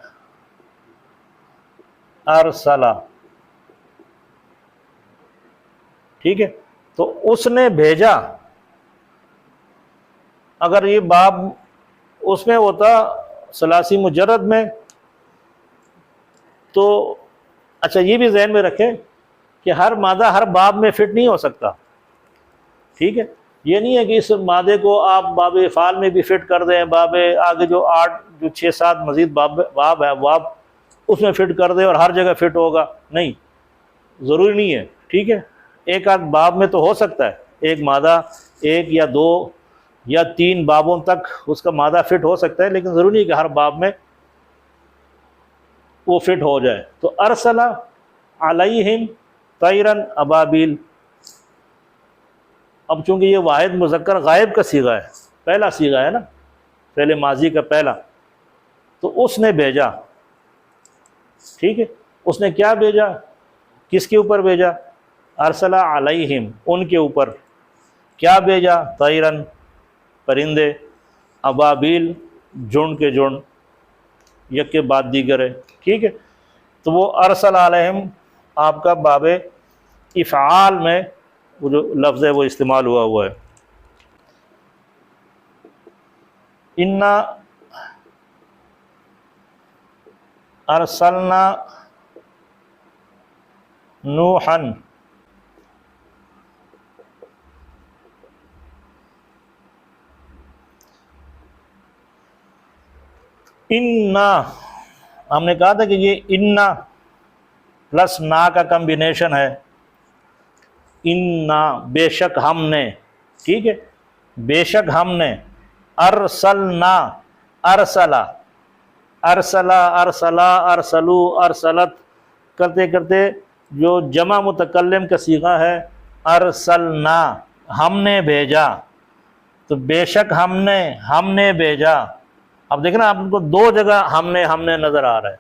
ارسلہ، ٹھیک ہے۔ تو اس نے بھیجا، اگر یہ باب اس میں ہوتا ثلاثی مجرد میں تو اچھا یہ بھی ذہن میں رکھیں کہ ہر مادہ ہر باب میں فٹ نہیں ہو سکتا، ٹھیک ہے، یہ نہیں ہے کہ اس مادے کو آپ باب افعال میں بھی فٹ کر دیں، باب آگے جو 6-7 مزید باب ہے وہ آپ اس میں فٹ کر دیں اور ہر جگہ فٹ ہوگا، نہیں، ضروری نہیں ہے، ٹھیک ہے۔ ایک آدھ باب میں تو ہو سکتا ہے، ایک مادہ 1 یا 2 یا 3 بابوں تک اس کا مادہ فٹ ہو سکتا ہے، لیکن ضروری نہیں کہ ہر باب میں وہ فٹ ہو جائے۔ تو ارسل علیہم طیرا ابابیل، اب چونکہ یہ واحد مذکر غائب کا صیغہ ہے، پہلا صیغہ ہے نا، پہلے ماضی کا پہلا، تو اس نے بھیجا، ٹھیک ہے، اس نے کیا بھیجا، کس کے اوپر بھیجا، ارسل علیہم، ان کے اوپر، کیا بھیجا، طیرن، پرندے، ابابیل، جھنڈ کے جھنڈ، یک کے بعد دیگر ہے، ٹھیک ہے۔ تو وہ ارسل علیہم آپ کا باب افعال میں وہ جو لفظ ہے وہ استعمال ہوا ہے۔ انا ارسلنا نوحا، انا، ہم نے کہا تھا کہ یہ انا پلس نا کا کمبینیشن ہے، انا بے شک ہم نے، ٹھیک ہے، بے شک ہم نے، ارسلنا، ارسلا، ارسلا، ارسلا، ارسلو، ارسلت کرتے کرتے جو جمع متکلم کا صیغہ ہے ارسلنا، ہم نے بھیجا، تو بے شک ہم نے بھیجا، اب دیکھنا آپ کو 2 جگہ ہم نے نظر آ رہا ہے،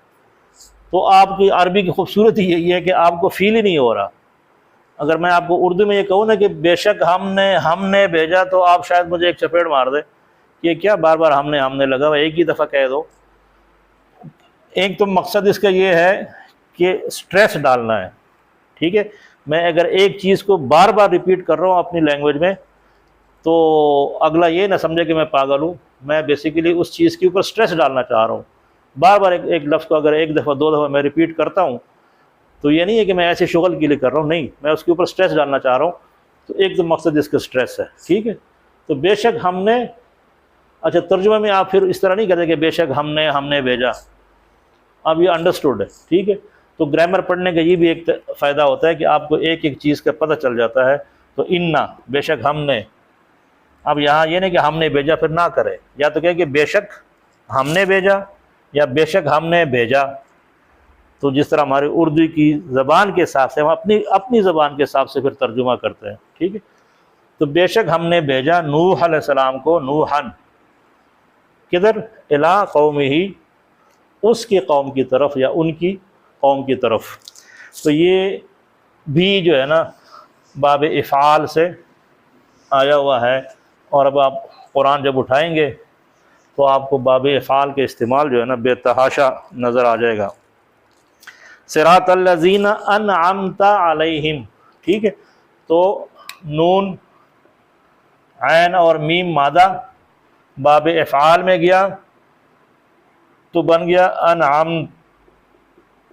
تو آپ کی عربی کی خوبصورتی یہی ہے کہ آپ کو فیل ہی نہیں ہو رہا۔ اگر میں آپ کو اردو میں یہ کہوں نا کہ بے شک ہم نے بھیجا، تو آپ شاید مجھے ایک چپیڑ مار دے کہ یہ کیا بار بار ہم نے لگا ہوا، ایک ہی دفعہ کہہ دو۔ ایک تو مقصد اس کا یہ ہے کہ سٹریس ڈالنا ہے، ٹھیک ہے، میں اگر ایک چیز کو بار بار ریپیٹ کر رہا ہوں اپنی لینگویج میں تو اگلا یہ نہ سمجھے کہ میں پاگل ہوں، میں بیسیکلی اس چیز کے اوپر سٹریس ڈالنا چاہ رہا ہوں۔ بار بار ایک لفظ کو اگر 1 دفعہ 2 دفعہ میں ریپیٹ کرتا ہوں تو یہ نہیں ہے کہ میں ایسے شغل کے لیے کر رہا ہوں، نہیں، میں اس کے اوپر سٹریس ڈالنا چاہ رہا ہوں، تو ایک تو مقصد اس کا سٹریس ہے، ٹھیک ہے۔ تو بے شک ہم نے، اچھا ترجمہ میں آپ پھر اس طرح نہیں کہتے کہ بے شک ہم نے بھیجا، اب یہ انڈرسٹوڈ ہے، ٹھیک ہے۔ تو گرامر پڑھنے کا یہ بھی ایک فائدہ ہوتا ہے کہ آپ کو ایک ایک چیز کا پتہ چل جاتا ہے۔ تو انا، بے شک ہم نے، اب یہاں یہ نہیں کہ ہم نے بھیجا پھر نہ کرے، یا تو کہے کہ بے شک ہم نے بھیجا یا بے شک ہم نے بھیجا، تو جس طرح ہماری اردو کی زبان کے حساب سے ہم اپنی زبان کے حساب سے پھر ترجمہ کرتے ہیں، ٹھیک ہے۔ تو بے شک ہم نے بھیجا نوح علیہ السلام کو، نوحن، کدھر، الی قومہ، اس کی قوم کی طرف یا ان کی قوم کی طرف۔ تو یہ بھی جو ہے نا باب افعال سے آیا ہوا ہے، اور اب آپ قرآن جب اٹھائیں گے تو آپ کو باب افعال کے استعمال جو ہے نا بے تحاشا نظر آ جائے گا۔ صراط الذین انعمت علیہم، ٹھیک ہے، تو نون، عین اور میم مادہ، باب افعال میں گیا تو بن گیا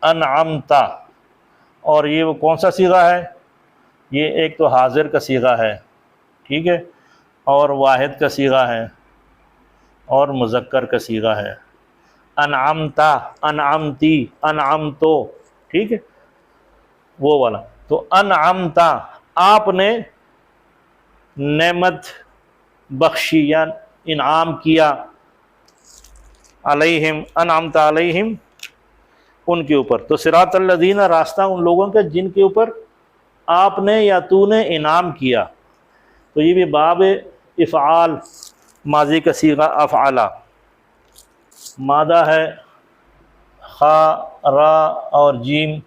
انعمتا، اور یہ وہ کون سا صیغہ ہے؟ یہ ایک تو حاضر کا صیغہ ہے، ٹھیک ہے، اور واحد کا صیغہ ہے، اور مذکر کا صیغہ ہے۔ انعمتا، انعمتی، انعمتو، ٹھیک ہے، وہ والا۔ تو انعمتا، آپ نے نعمت بخشی یا انعام کیا، علیہم، انعمت علیہم، ان کے اوپر۔ تو صراط الذین، راستہ ان لوگوں کا جن کے اوپر آپ نے یا تو نے انعام کیا۔ تو یہ بھی باب افعال، ماضی کا صیغہ افعلا، مادہ ہے خا، را اور جیم،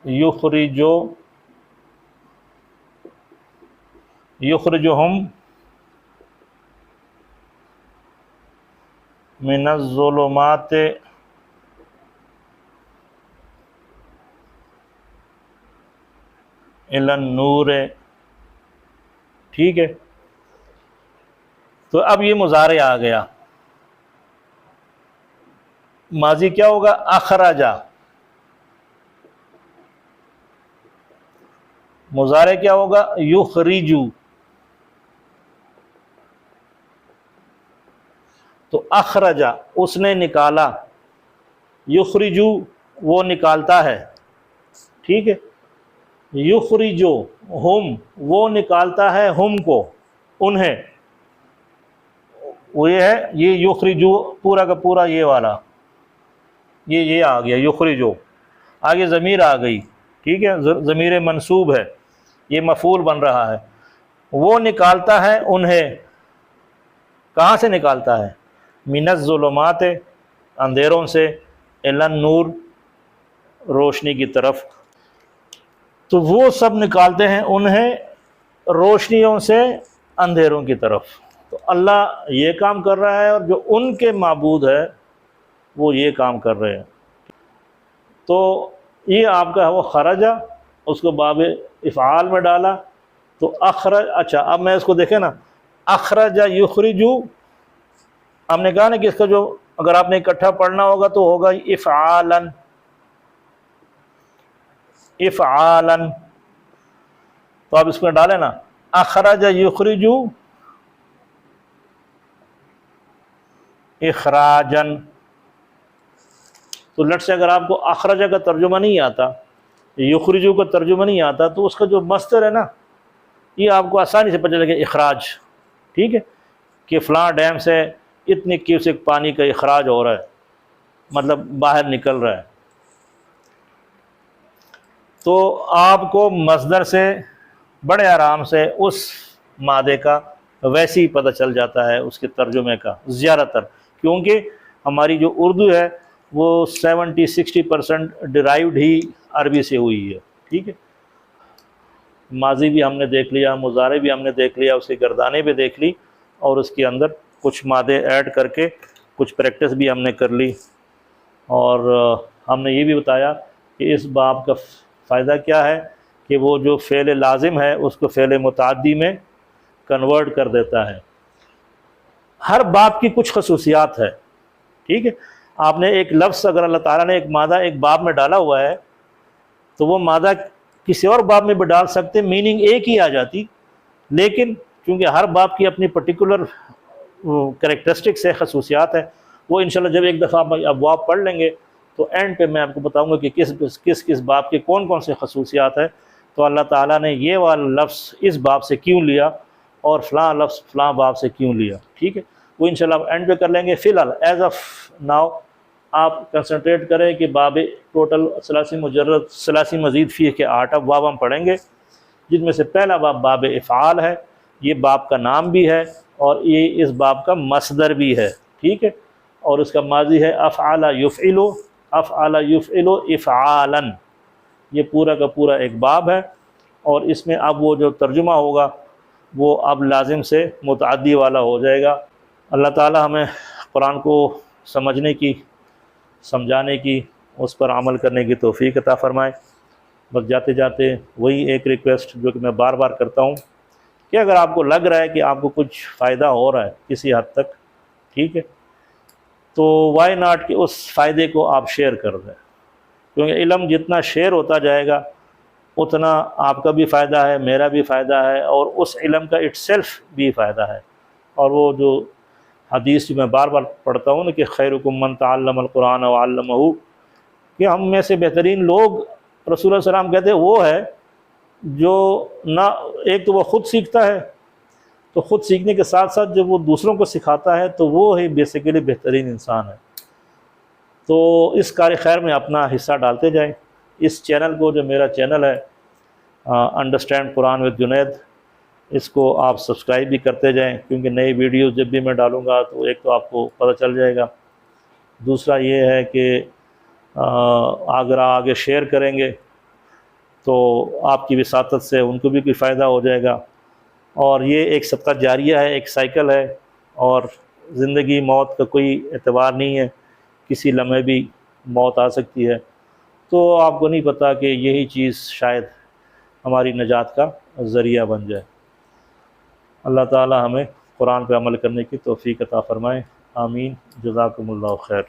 یخرجو، یخرجہم من الظلمات الی النور، ٹھیک ہے۔ تو اب یہ مضارع آ گیا، ماضی کیا ہوگا؟ اخرجا، مضارع کیا ہوگا؟ یخرجو۔ تو اخرجا، اس نے نکالا، یخرجو، وہ نکالتا ہے، ٹھیک ہے، یخرجو ہم، وہ نکالتا ہے ہم کو، انہیں، وہ یہ ہے، یہ یخرجو پورا کا پورا یہ والا، یہ آ گیا یخرجو، آگے ضمیر آ گئی، ٹھیک ہے، ضمیر منصوب ہے، یہ مفعول بن رہا ہے۔ وہ نکالتا ہے انہیں، کہاں سے نکالتا ہے؟ من الظلمات، اندھیروں سے، الی النور، روشنی کی طرف۔ تو وہ سب نکالتے ہیں انہیں روشنیوں سے اندھیروں کی طرف۔ تو اللہ یہ کام کر رہا ہے، اور جو ان کے معبود ہے وہ یہ کام کر رہے ہیں۔ تو یہ آپ کا وہ خرجہ، اس کو باب افعال میں ڈالا تو اخرج۔ اچھا، اب میں اس کو دیکھیں نا، اخرج یخرجو، ہم نے کہا نا کہ اس کا جو اگر آپ نے اکٹھا پڑھنا ہوگا تو ہوگا افعالن، افعالن۔ تو آپ اس میں ڈالیں نا، اخرج یخرجو اخراجن۔ تو لٹ سے اگر آپ کو اخرجہ کا ترجمہ نہیں آتا، یخرجو کا ترجمہ نہیں آتا، تو اس کا جو مصدر ہے نا، یہ آپ کو آسانی سے پتہ لگے، اخراج، ٹھیک ہے، کہ فلاں ڈیم سے اتنی کیوسک پانی کا اخراج ہو رہا ہے، مطلب باہر نکل رہا ہے۔ تو آپ کو مصدر سے بڑے آرام سے اس مادے کا ویسے ہی پتہ چل جاتا ہے، اس کے ترجمے کا زیادہ تر، کیونکہ ہماری جو اردو ہے وہ 70-60% ڈرائیوڈ ہی عربی سے ہوئی ہے، ٹھیک ہے۔ ماضی بھی ہم نے دیکھ لیا، مضارع بھی ہم نے دیکھ لیا، اس کی گردانیں بھی دیکھ لی، اور اس کے اندر کچھ مادے ایڈ کر کے کچھ پریکٹس بھی ہم نے کر لی، اور ہم نے یہ بھی بتایا کہ اس باب کا فائدہ کیا ہے، کہ وہ جو فعل لازم ہے اس کو فعل متعدی میں کنورٹ کر دیتا ہے۔ ہر باب کی کچھ خصوصیات ہے، ٹھیک ہے۔ آپ نے ایک لفظ اگر اللہ تعالیٰ نے ایک مادہ ایک باب میں ڈالا ہوا ہے تو وہ مادہ کسی اور باب میں بھی ڈال سکتے، میننگ ایک ہی آ جاتی، لیکن کیونکہ ہر باب کی اپنی پرٹیکولر کریکٹرسٹکس ہے، خصوصیات ہے، وہ انشاءاللہ جب ایک دفعہ ابواب پڑھ لیں گے تو اینڈ پہ میں آپ کو بتاؤں گا کہ کس باب کے کون سے خصوصیات ہیں۔ تو اللہ تعالیٰ نے یہ والا لفظ اس باب سے کیوں لیا اور فلاں لفظ فلاں باب سے کیوں لیا، ٹھیک ہے، وہ انشاءاللہ اینڈ پہ کر لیں گے۔ فی الحال ایز آف ناؤ آپ کنسنٹریٹ کریں کہ باب ٹوٹل 83 مجرد 83 مزید فیہ کے 8 اب باب ہم پڑھیں گے، جن میں سے پہلا باب باب افعال ہے، یہ باب کا نام بھی ہے اور یہ اس باب کا مصدر بھی ہے، ٹھیک ہے، اور اس کا ماضی ہے افعل یفعل، افعل یفعل افعالا، یہ پورا کا پورا ایک باب ہے، اور اس میں اب وہ جو ترجمہ ہوگا وہ اب لازم سے متعدی والا ہو جائے گا۔ اللہ تعالی ہمیں قرآن کو سمجھنے کی، سمجھانے کی، اس پر عمل کرنے کی توفیق عطا فرمائے۔ بس جاتے جاتے وہی ایک ریکویسٹ جو کہ میں بار بار کرتا ہوں کہ اگر آپ کو لگ رہا ہے کہ آپ کو کچھ فائدہ ہو رہا ہے کسی حد تک، ٹھیک ہے، تو وائی ناٹ کہ اس فائدے کو آپ شیئر کر دیں، کیونکہ علم جتنا شیئر ہوتا جائے گا اتنا آپ کا بھی فائدہ ہے، میرا بھی فائدہ ہے، اور اس علم کا اٹ سیلف بھی فائدہ ہے۔ اور وہ جو حدیث جو میں بار بار پڑھتا ہوں نا کہ خیرکم من تعلم القرآن وعلمہ، کہ ہم میں سے بہترین لوگ رسول اللہ صلی اللہ علیہ وسلم کہتے ہیں وہ ہے جو نہ ایک تو وہ خود سیکھتا ہے، تو خود سیکھنے کے ساتھ ساتھ جب وہ دوسروں کو سکھاتا ہے تو وہ ہی بیسیکلی بہترین انسان ہے۔ تو اس کار خیر میں اپنا حصہ ڈالتے جائیں۔ اس چینل کو، جو میرا چینل ہے انڈرسٹینڈ قرآن وتھ جنید، اس کو آپ سبسکرائب بھی کرتے جائیں، کیونکہ نئی ویڈیوز جب بھی میں ڈالوں گا تو ایک تو آپ کو پتہ چل جائے گا، دوسرا یہ ہے کہ اگر آگے شیئر کریں گے تو آپ کی وساطت سے ان کو بھی کوئی فائدہ ہو جائے گا، اور یہ ایک صدقہ جاریہ ہے، ایک سائیکل ہے، اور زندگی موت کا کوئی اعتبار نہیں ہے، کسی لمحے بھی موت آ سکتی ہے، تو آپ کو نہیں پتہ کہ یہی چیز شاید ہماری نجات کا ذریعہ بن جائے۔ اللہ تعالی ہمیں قرآن پہ عمل کرنے کی توفیق عطا فرمائے، آمین، جزاکم اللہ خیر۔